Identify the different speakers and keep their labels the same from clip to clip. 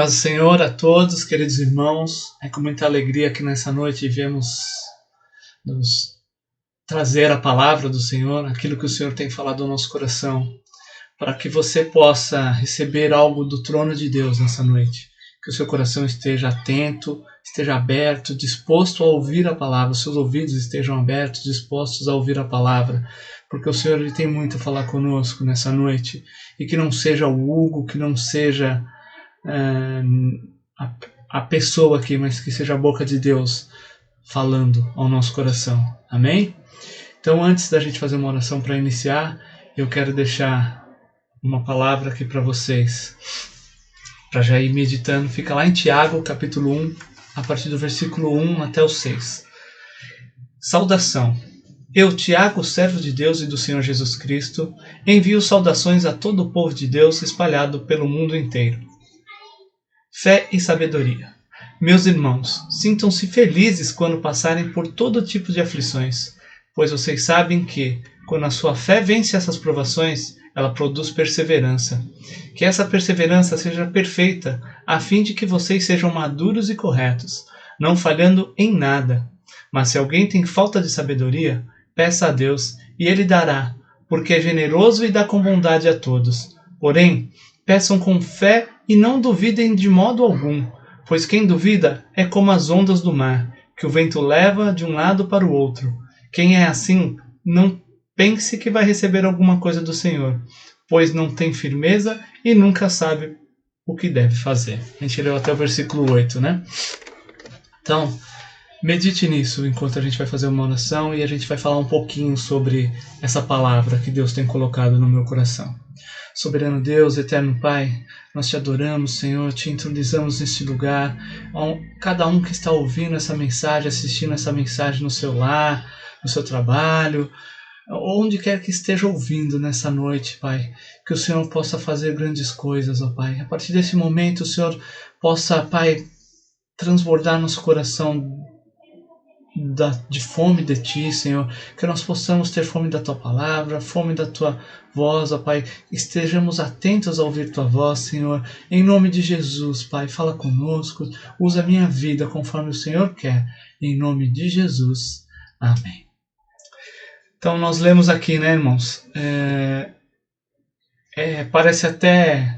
Speaker 1: Paz do Senhor a todos, queridos irmãos. É com muita alegria que nessa noite viemos nos trazer a palavra do Senhor, aquilo que o Senhor tem falado ao nosso coração, para que você possa receber algo do trono de Deus nessa noite. Que o seu coração esteja atento, esteja aberto, disposto a ouvir a palavra, os seus ouvidos estejam abertos, dispostos a ouvir a palavra, porque o Senhor ele tem muito a falar conosco nessa noite, e que não seja o Hugo, que não seja a pessoa aqui, mas que seja a boca de Deus falando ao nosso coração. Amém? Então, antes da gente fazer uma oração para iniciar, eu quero deixar uma palavra aqui para vocês, para já ir meditando. Fica lá em Tiago, capítulo 1, a partir do versículo 1 até o 6. Saudação. Eu, Tiago, servo de Deus e do Senhor Jesus Cristo, envio saudações a todo o povo de Deus espalhado pelo mundo inteiro. Fé e sabedoria. Meus irmãos, sintam-se felizes quando passarem por todo tipo de aflições, pois vocês sabem que, quando a sua fé vence essas provações, ela produz perseverança. Que essa perseverança seja perfeita, a fim de que vocês sejam maduros e corretos, não falhando em nada. Mas se alguém tem falta de sabedoria, peça a Deus, e Ele dará, porque é generoso e dá com bondade a todos. Porém, peçam com fé e não duvidem de modo algum, pois quem duvida é como as ondas do mar, que o vento leva de um lado para o outro. Quem é assim, não pense que vai receber alguma coisa do Senhor, pois não tem firmeza e nunca sabe o que deve fazer. A gente leu até o versículo 8, né? Então, medite nisso enquanto a gente vai fazer uma oração e a gente vai falar um pouquinho sobre essa palavra que Deus tem colocado no meu coração. Soberano Deus, eterno Pai, nós te adoramos, Senhor, te entronizamos neste lugar. Cada um que está ouvindo essa mensagem, assistindo essa mensagem no seu lar, no seu trabalho, onde quer que esteja ouvindo nessa noite, Pai, que o Senhor possa fazer grandes coisas, ó Pai. A partir desse momento, o Senhor possa, Pai, transbordar nosso coração de fome de Ti, Senhor, que nós possamos ter fome da Tua palavra, fome da Tua voz, ó Pai, estejamos atentos a ouvir Tua voz, Senhor, em nome de Jesus, Pai, fala conosco, usa a minha vida conforme o Senhor quer, em nome de Jesus, amém. Então nós lemos aqui, né, irmãos, parece até,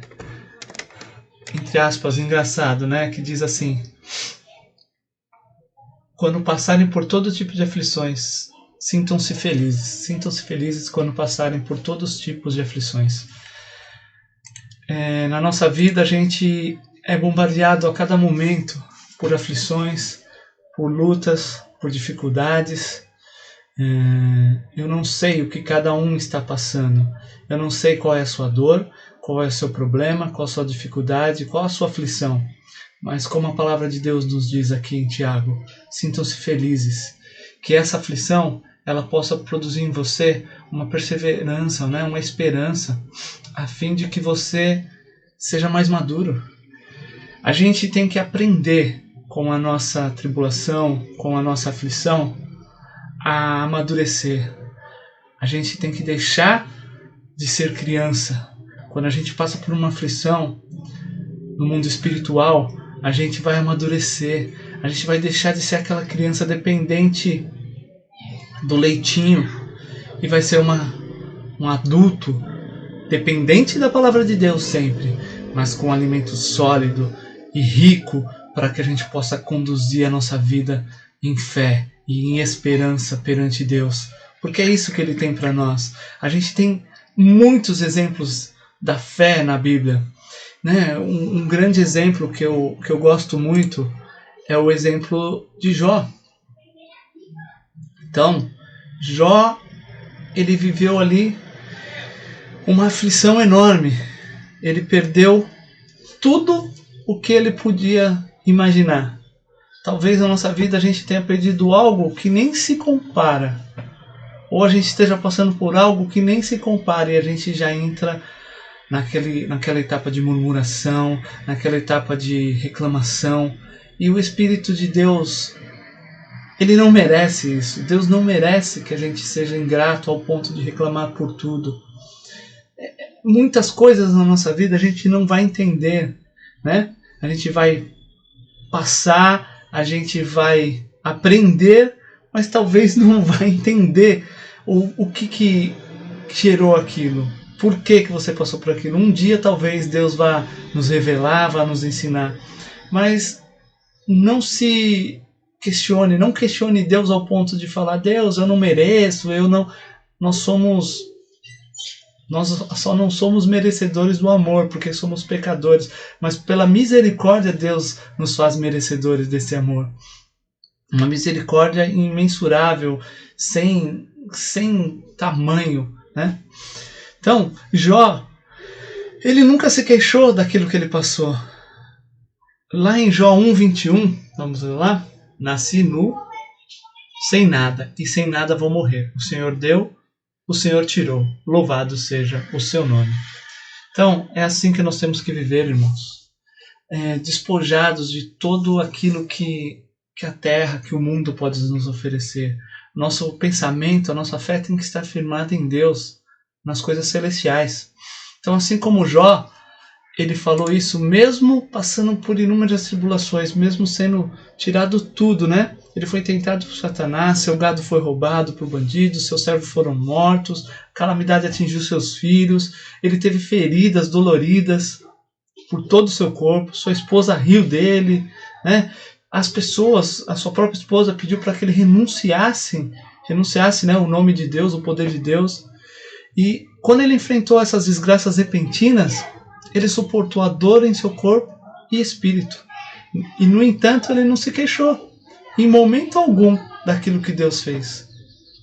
Speaker 1: entre aspas, engraçado, né, que diz assim: quando passarem por todo tipo de aflições, sintam-se felizes. Sintam-se felizes quando passarem por todos os tipos de aflições. Na nossa vida, a gente é bombardeado a cada momento por aflições, por lutas, por dificuldades. Eu não sei o que cada um está passando. Eu não sei qual é a sua dor, qual é o seu problema, qual a sua dificuldade, qual a sua aflição. Mas como a palavra de Deus nos diz aqui em Tiago, sintam-se felizes. Que essa aflição ela possa produzir em você uma perseverança, né? Uma esperança, a fim de que você seja mais maduro. A gente tem que aprender com a nossa tribulação, com a nossa aflição, a amadurecer. A gente tem que deixar de ser criança. Quando a gente passa por uma aflição no mundo espiritual, a gente vai amadurecer, a gente vai deixar de ser aquela criança dependente do leitinho e vai ser um adulto dependente da palavra de Deus sempre, mas com alimento sólido e rico para que a gente possa conduzir a nossa vida em fé e em esperança perante Deus, porque é isso que Ele tem para nós. A gente tem muitos exemplos da fé na Bíblia. Né? Um grande exemplo que eu gosto muito é o exemplo de Jó. Então, Jó, ele viveu ali uma aflição enorme. Ele perdeu tudo o que ele podia imaginar. Talvez na nossa vida a gente tenha perdido algo que nem se compara. Ou a gente esteja passando por algo que nem se compara e a gente já entra naquela etapa de murmuração, naquela etapa de reclamação. E o Espírito de Deus, Ele não merece isso. Deus não merece que a gente seja ingrato ao ponto de reclamar por tudo. Muitas coisas na nossa vida a gente não vai entender, né? a gente vai passar, a gente vai aprender, mas talvez não vai entender o que gerou aquilo. Por que você passou por aquilo? Um dia talvez Deus vá nos revelar, vá nos ensinar. Mas não se questione, não questione Deus ao ponto de falar: Deus, eu não mereço, eu não. Nós só não somos merecedores do amor, porque somos pecadores. Mas pela misericórdia Deus nos faz merecedores desse amor. Uma misericórdia imensurável, sem tamanho, né? Então, Jó, ele nunca se queixou daquilo que ele passou. Lá em Jó 1:21, vamos ler lá, nasci nu, sem nada, e sem nada vou morrer. O Senhor deu, o Senhor tirou. Louvado seja o seu nome. Então, é assim que nós temos que viver, irmãos. Despojados de tudo aquilo que a terra, que o mundo pode nos oferecer. Nosso pensamento, a nossa fé tem que estar firmada em Deus, nas coisas celestiais. Então, assim como Jó, ele falou isso mesmo passando por inúmeras tribulações, mesmo sendo tirado tudo, né? Ele foi tentado por Satanás, seu gado foi roubado por bandidos, seus servos foram mortos, calamidade atingiu seus filhos, ele teve feridas doloridas por todo o seu corpo, sua esposa riu dele, né? As pessoas, a sua própria esposa pediu para que ele renunciasse, né, o nome de Deus, o poder de Deus. E quando ele enfrentou essas desgraças repentinas, ele suportou a dor em seu corpo e espírito. E, no entanto, ele não se queixou, em momento algum, daquilo que Deus fez.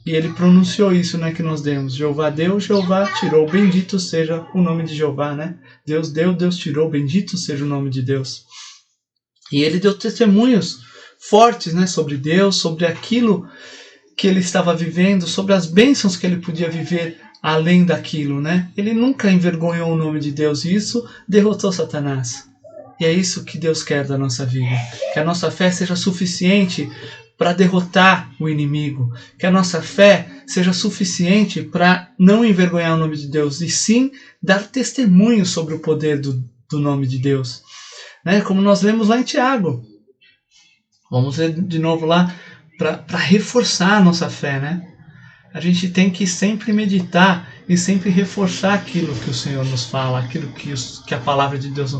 Speaker 1: E ele pronunciou isso, né, que nós demos. Jeová deu, Jeová tirou. Bendito seja o nome de Jeová, né? Deus deu, Deus tirou. Bendito seja o nome de Deus. E ele deu testemunhos fortes, né, sobre Deus, sobre aquilo que ele estava vivendo, sobre as bênçãos que ele podia viver além daquilo, né? Ele nunca envergonhou o nome de Deus e isso derrotou Satanás. E é isso que Deus quer da nossa vida. Que a nossa fé seja suficiente para derrotar o inimigo. Que a nossa fé seja suficiente para não envergonhar o nome de Deus e sim dar testemunho sobre o poder do nome de Deus. Né? Como nós lemos lá em Tiago. Vamos ler de novo lá para reforçar a nossa fé, né? A gente tem que sempre meditar e sempre reforçar aquilo que o Senhor nos fala, aquilo que a palavra de Deus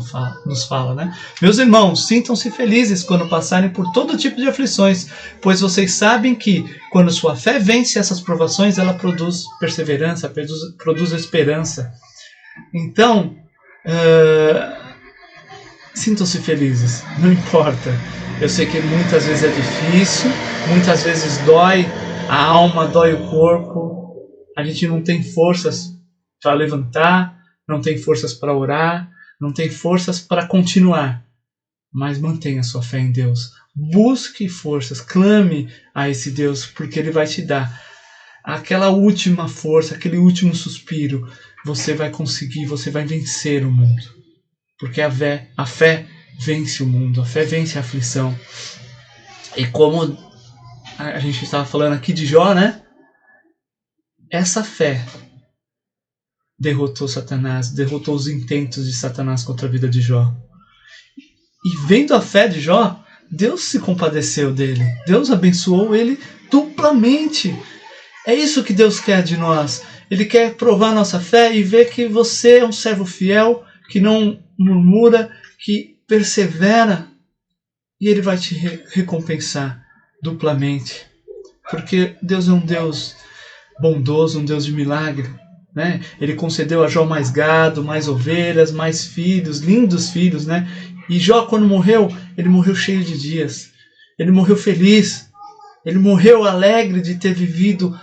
Speaker 1: nos fala, né? Meus irmãos, sintam-se felizes quando passarem por todo tipo de aflições, pois vocês sabem que, quando sua fé vence essas provações, ela produz perseverança, produz esperança. Então, sintam-se felizes, não importa. Eu sei que muitas vezes é difícil, muitas vezes dói a alma, dói o corpo, a gente não tem forças para levantar, não tem forças para orar, não tem forças para continuar. Mas mantenha sua fé em Deus. Busque forças, clame a esse Deus, porque Ele vai te dar aquela última força, aquele último suspiro. Você vai conseguir, você vai vencer o mundo. Porque a fé vence o mundo, a fé vence a aflição. E como a gente estava falando aqui de Jó, né? Essa fé derrotou Satanás, derrotou os intentos de Satanás contra a vida de Jó. E vendo a fé de Jó, Deus se compadeceu dele. Deus abençoou ele duplamente. É isso que Deus quer de nós. Ele quer provar nossa fé e ver que você é um servo fiel, que não murmura, que persevera. E Ele vai te recompensar duplamente. Porque Deus é um Deus bondoso, um Deus de milagre. Né? Ele concedeu a Jó mais gado, mais ovelhas, mais filhos, lindos filhos. Né? E Jó, quando morreu, ele morreu cheio de dias. Ele morreu feliz. Ele morreu alegre de ter vivido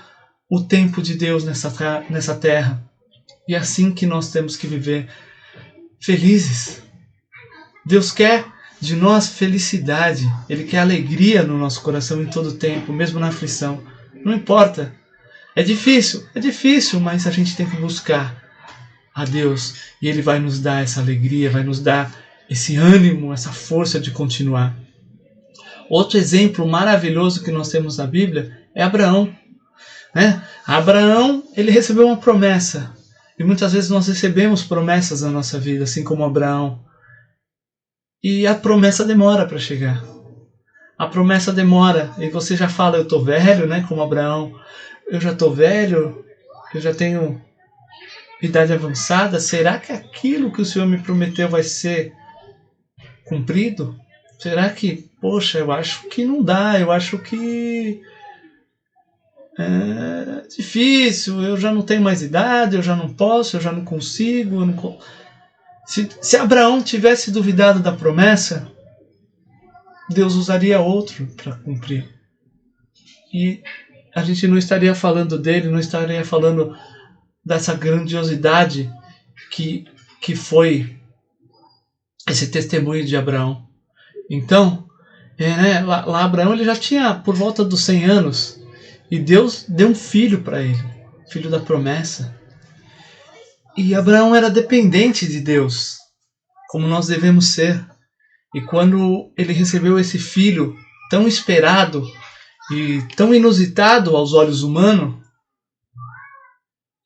Speaker 1: o tempo de Deus nessa terra. E é assim que nós temos que viver, felizes. Deus quer de nós felicidade. Ele quer alegria no nosso coração em todo o tempo, mesmo na aflição. Não importa. É difícil, mas a gente tem que buscar a Deus. E Ele vai nos dar essa alegria, vai nos dar esse ânimo, essa força de continuar. Outro exemplo maravilhoso que nós temos na Bíblia é Abraão. Né? Abraão, ele recebeu uma promessa. E muitas vezes nós recebemos promessas na nossa vida, assim como Abraão. E a promessa demora para chegar. A promessa demora. E você já fala, eu estou velho, né? Como Abraão. Eu já estou velho. Eu já tenho idade avançada. Será que aquilo que o Senhor me prometeu vai ser cumprido? Será que, poxa, eu acho que não dá. Eu acho que é difícil. Eu já não tenho mais idade. Eu já não posso. Eu já não consigo. Eu não... Se Abraão tivesse duvidado da promessa, Deus usaria outro para cumprir. E a gente não estaria falando dele, não estaria falando dessa grandiosidade que foi esse testemunho de Abraão. Então, lá Abraão ele já tinha por volta dos 100 anos e Deus deu um filho para ele, filho da promessa. E Abraão era dependente de Deus, como nós devemos ser. E quando ele recebeu esse filho tão esperado e tão inusitado aos olhos humanos,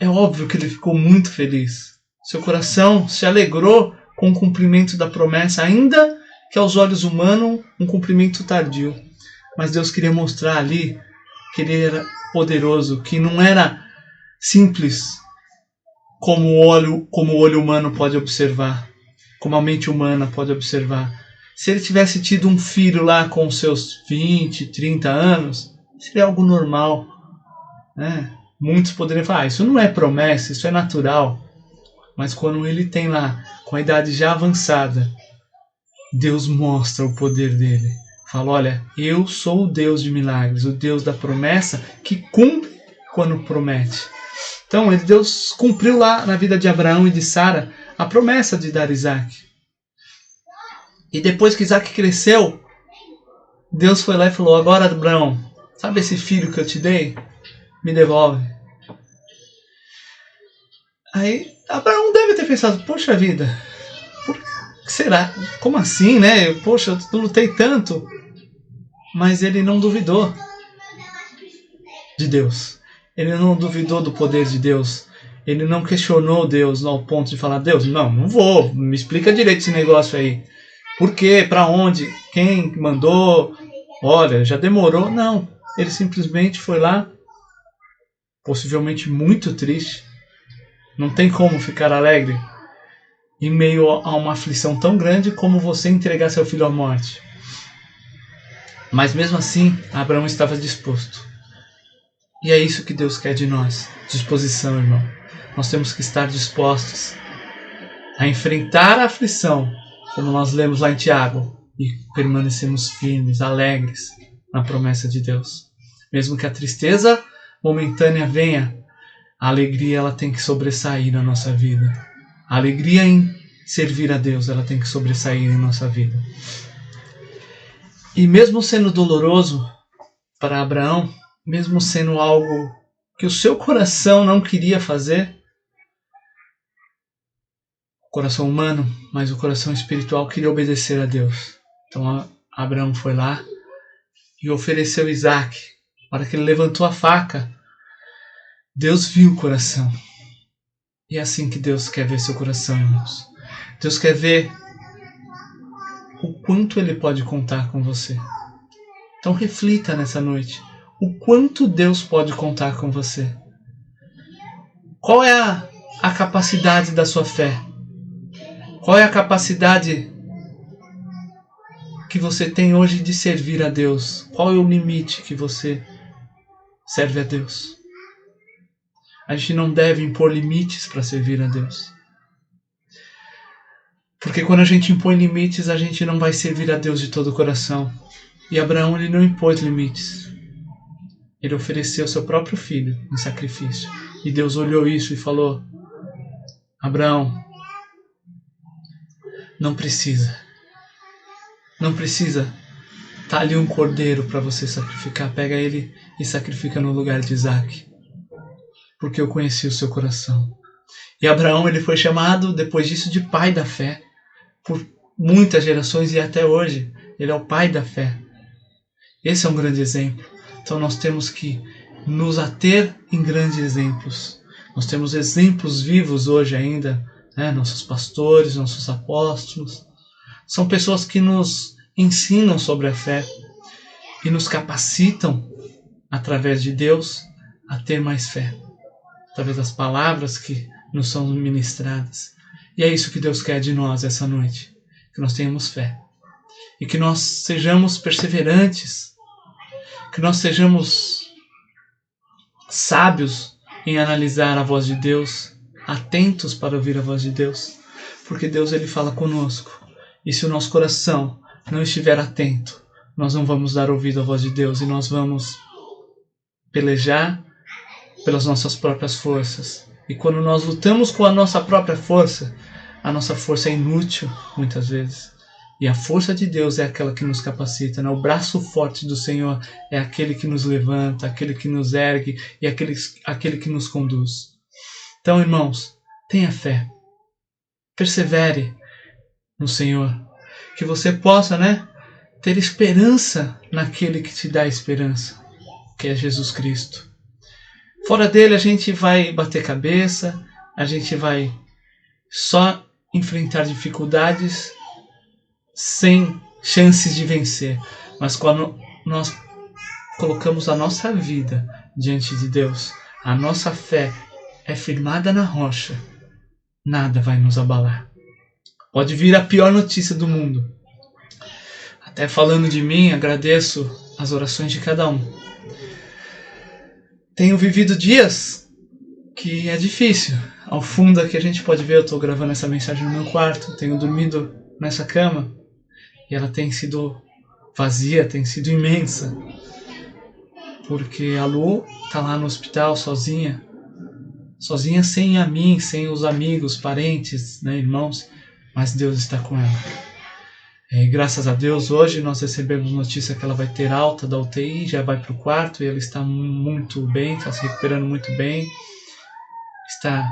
Speaker 1: é óbvio que ele ficou muito feliz. Seu coração se alegrou com o cumprimento da promessa, ainda que aos olhos humanos um cumprimento tardio. Mas Deus queria mostrar ali que ele era poderoso, que não era simples como o olho humano pode observar, como a mente humana pode observar. Se ele tivesse tido um filho lá com seus 20, 30 anos, seria algo normal, né? Muitos poderiam falar, isso não é promessa, isso é natural. Mas quando ele tem lá, com a idade já avançada, Deus mostra o poder dele. Fala, olha, eu sou o Deus de milagres, o Deus da promessa que cumpre quando promete. Então, Deus cumpriu lá na vida de Abraão e de Sara a promessa de dar Isaac. E depois que Isaac cresceu, Deus foi lá e falou, agora Abraão, sabe esse filho que eu te dei? Me devolve. Aí Abraão deve ter pensado, poxa vida, por que será? Como assim, né? Poxa, eu lutei tanto. Mas ele não duvidou de Deus. Ele não duvidou do poder de Deus. Ele não questionou Deus ao ponto de falar, Deus, não vou, me explica direito esse negócio aí. Por quê? Para onde? Quem mandou? Olha, já demorou. Não, ele simplesmente foi lá, possivelmente muito triste. Não tem como ficar alegre em meio a uma aflição tão grande como você entregar seu filho à morte. Mas mesmo assim, Abraão estava disposto. E é isso que Deus quer de nós. Disposição, irmão. Nós temos que estar dispostos a enfrentar a aflição, como nós lemos lá em Tiago, e permanecemos firmes, alegres na promessa de Deus. Mesmo que a tristeza momentânea venha, a alegria ela tem que sobressair na nossa vida. A alegria em servir a Deus, ela tem que sobressair em nossa vida. E mesmo sendo doloroso para Abraão, mesmo sendo algo que o seu coração não queria fazer, o coração humano, mas o coração espiritual queria obedecer a Deus. Então Abraão foi lá e ofereceu Isaac. Na hora que ele levantou a faca, Deus viu o coração. E é assim que Deus quer ver seu coração, irmãos. Deus quer ver o quanto Ele pode contar com você. Então reflita nessa noite. O quanto Deus pode contar com você. Qual é a capacidade da sua fé? Qual é a capacidade que você tem hoje de servir a Deus? Qual é o limite que você serve a Deus? A gente não deve impor limites para servir a Deus. Porque quando a gente impõe limites, a gente não vai servir a Deus de todo o coração. E Abraão ele não impôs limites. Ele ofereceu seu próprio filho em sacrifício. E Deus olhou isso e falou, Abraão, não precisa. Não precisa. Tá ali um cordeiro para você sacrificar. Pega ele e sacrifica no lugar de Isaac. Porque eu conheci o seu coração. E Abraão ele foi chamado depois disso de pai da fé. Por muitas gerações e até hoje. Ele é o pai da fé. Esse é um grande exemplo. Então nós temos que nos ater em grandes exemplos. Nós temos exemplos vivos hoje ainda. Nossos pastores, nossos apóstolos. São pessoas que nos ensinam sobre a fé e nos capacitam, através de Deus, a ter mais fé. Através das palavras que nos são ministradas. E é isso que Deus quer de nós essa noite. Que nós tenhamos fé. E que nós sejamos perseverantes. Que nós sejamos sábios em analisar a voz de Deus. Atentos para ouvir a voz de Deus. Porque Deus, Ele fala conosco. E se o nosso coração não estiver atento, nós não vamos dar ouvido à voz de Deus. E nós vamos pelejar pelas nossas próprias forças. E quando nós lutamos com a nossa própria força, a nossa força é inútil, muitas vezes. E a força de Deus é aquela que nos capacita, né? O braço forte do Senhor é aquele que nos levanta, aquele que nos ergue e aquele que nos conduz. Então, irmãos, tenha fé. Persevere no Senhor. Que você possa, ter esperança naquele que te dá esperança, que é Jesus Cristo. Fora dele a gente vai bater cabeça, a gente vai só enfrentar dificuldades sem chances de vencer. Mas quando nós colocamos a nossa vida diante de Deus, a nossa fé é firmada na rocha, nada vai nos abalar. Pode vir a pior notícia do mundo. Até falando de mim, agradeço as orações de cada um. Tenho vivido dias que é difícil. Ao fundo aqui a gente pode ver, eu estou gravando essa mensagem no meu quarto, tenho dormido nessa cama e ela tem sido vazia, tem sido imensa. Porque a Lu está lá no hospital sozinha sem a mim, sem os amigos, parentes, irmãos, mas Deus está com ela. E graças a Deus, hoje nós recebemos notícia que ela vai ter alta da UTI, já vai para o quarto e ela está muito bem, está se recuperando muito bem, está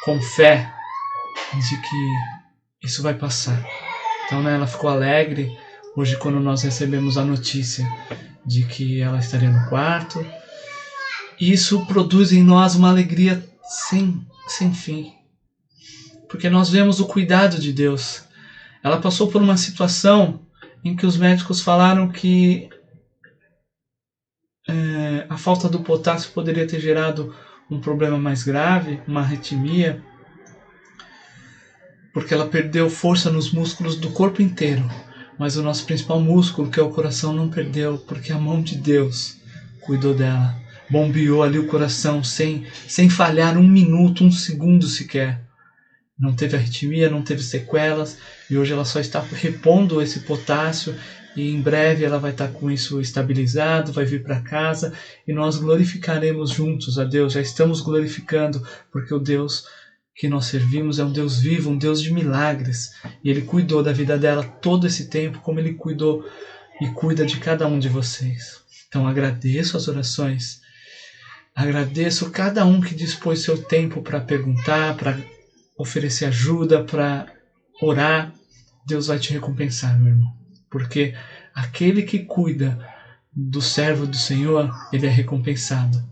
Speaker 1: com fé de que isso vai passar. Então, ela ficou alegre hoje quando nós recebemos a notícia de que ela estaria no quarto. E isso produz em nós uma alegria sem fim, porque nós vemos o cuidado de Deus. Ela passou por uma situação em que os médicos falaram que a falta do potássio poderia ter gerado um problema mais grave, uma arritmia, porque ela perdeu força nos músculos do corpo inteiro. Mas o nosso principal músculo, que é o coração, não perdeu, porque a mão de Deus cuidou dela. Bombeou ali o coração sem falhar 1 minuto, 1 segundo sequer. Não teve arritmia, não teve sequelas, e hoje ela só está repondo esse potássio, e em breve ela vai estar com isso estabilizado, vai vir para casa, e nós glorificaremos juntos a Deus. Já estamos glorificando, porque o Deus que nós servimos é um Deus vivo, um Deus de milagres, e Ele cuidou da vida dela todo esse tempo, como Ele cuidou e cuida de cada um de vocês. Então agradeço as orações, agradeço cada um que dispôs seu tempo para perguntar, para oferecer ajuda, para orar. Deus vai te recompensar, meu irmão. Porque aquele que cuida do servo do Senhor, ele é recompensado.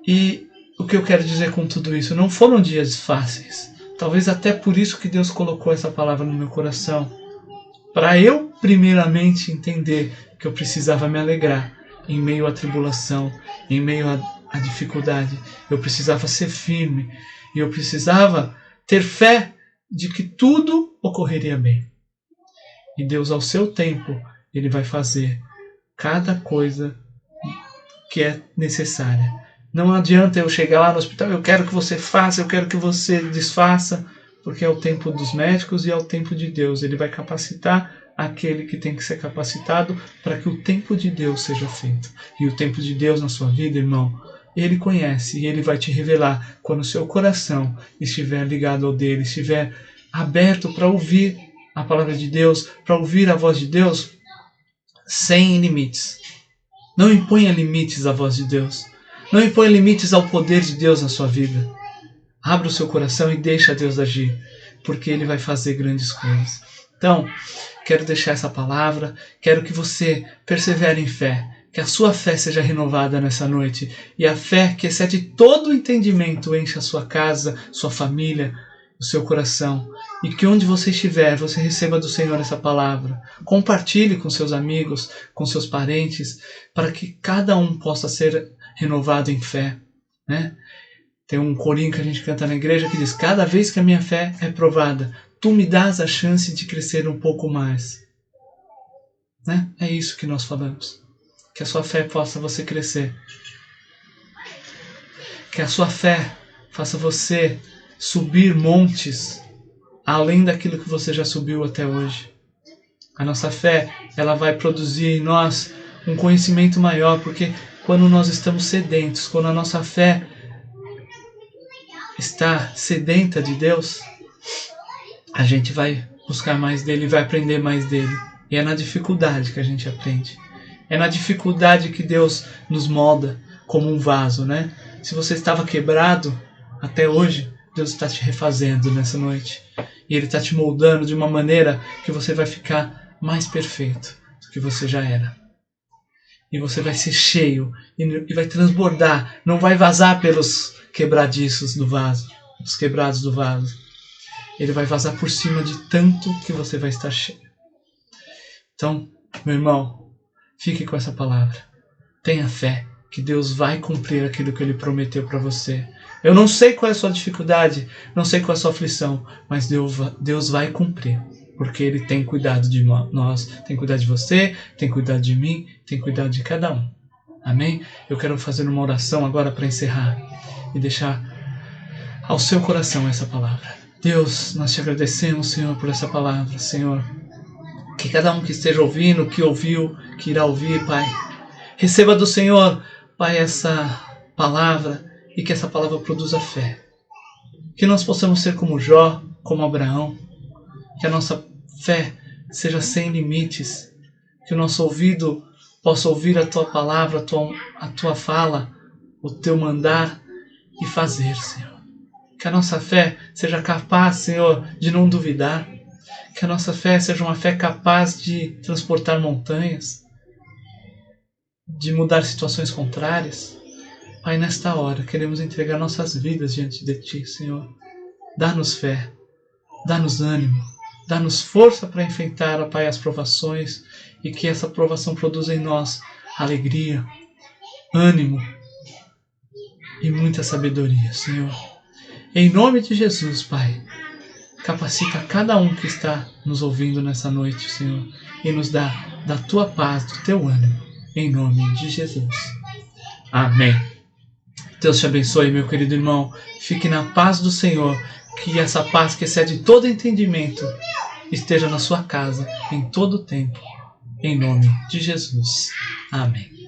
Speaker 1: E o que eu quero dizer com tudo isso? Não foram dias fáceis. Talvez até por isso que Deus colocou essa palavra no meu coração. Para eu, primeiramente, entender que eu precisava me alegrar em meio à tribulação, em meio à dificuldade. Eu precisava ser firme. E eu precisava ter fé de que tudo ocorreria bem. E Deus, ao seu tempo, Ele vai fazer cada coisa que é necessária. Não adianta eu chegar lá no hospital, eu quero que você faça, eu quero que você desfaça, porque é o tempo dos médicos e é o tempo de Deus. Ele vai capacitar aquele que tem que ser capacitado para que o tempo de Deus seja feito. E o tempo de Deus na sua vida, irmão, Ele conhece e Ele vai te revelar quando o seu coração estiver ligado ao dele, estiver aberto para ouvir a palavra de Deus, para ouvir a voz de Deus sem limites. Não imponha limites à voz de Deus. Não imponha limites ao poder de Deus na sua vida. Abra o seu coração e deixa Deus agir, porque Ele vai fazer grandes coisas. Então, quero deixar essa palavra, quero que você persevere em fé, que a sua fé seja renovada nessa noite, e a fé que excede todo o entendimento enche a sua casa, sua família, o seu coração, e que onde você estiver, você receba do Senhor essa palavra. Compartilhe com seus amigos, com seus parentes, para que cada um possa ser renovado em fé, né? Tem um corinho que a gente canta na igreja que diz: cada vez que a minha fé é provada, tu me dás a chance de crescer um pouco mais. Né? É isso que nós falamos. Que a sua fé possa você crescer. Que a sua fé faça você subir montes além daquilo que você já subiu até hoje. A nossa fé, ela vai produzir em nós um conhecimento maior, porque quando nós estamos sedentos, quando a nossa fé está sedenta de Deus, a gente vai buscar mais dele, vai aprender mais dele. E é na dificuldade que a gente aprende. É na dificuldade que Deus nos molda como um vaso, né? Se você estava quebrado até hoje, Deus está te refazendo nessa noite. E Ele está te moldando de uma maneira que você vai ficar mais perfeito do que você já era. E você vai ser cheio e vai transbordar. Não vai vazar pelos quebradiços do vaso, os quebrados do vaso. Ele vai vazar por cima de tanto que você vai estar cheio. Então, meu irmão, fique com essa palavra. Tenha fé que Deus vai cumprir aquilo que Ele prometeu para você. Eu não sei qual é a sua dificuldade, não sei qual é a sua aflição, mas Deus vai cumprir. Porque Ele tem cuidado de nós, tem cuidado de você, tem cuidado de mim, tem cuidado de cada um. Amém? Eu quero fazer uma oração agora para encerrar e deixar ao seu coração essa palavra. Deus, nós te agradecemos, Senhor, por essa palavra, Senhor. Que cada um que esteja ouvindo, que ouviu, que irá ouvir, Pai, receba do Senhor, Pai, essa palavra e que essa palavra produza fé. Que nós possamos ser como Jó, como Abraão, que a nossa fé seja sem limites, que o nosso ouvido possa ouvir a Tua palavra, a Tua fala, o Teu mandar e fazer, Senhor. Que a nossa fé seja capaz, Senhor, de não duvidar. Que a nossa fé seja uma fé capaz de transportar montanhas, de mudar situações contrárias. Pai, nesta hora, queremos entregar nossas vidas diante de Ti, Senhor. Dá-nos fé, dá-nos ânimo, dá-nos força para enfrentar, Pai, as provações e que essa provação produza em nós alegria, ânimo e muita sabedoria, Senhor. Em nome de Jesus, Pai, capacita cada um que está nos ouvindo nessa noite, Senhor, e nos dá da Tua paz, do Teu ânimo, em nome de Jesus. Amém. Deus te abençoe, meu querido irmão. Fique na paz do Senhor, que essa paz que excede todo entendimento esteja na sua casa em todo o tempo, em nome de Jesus. Amém.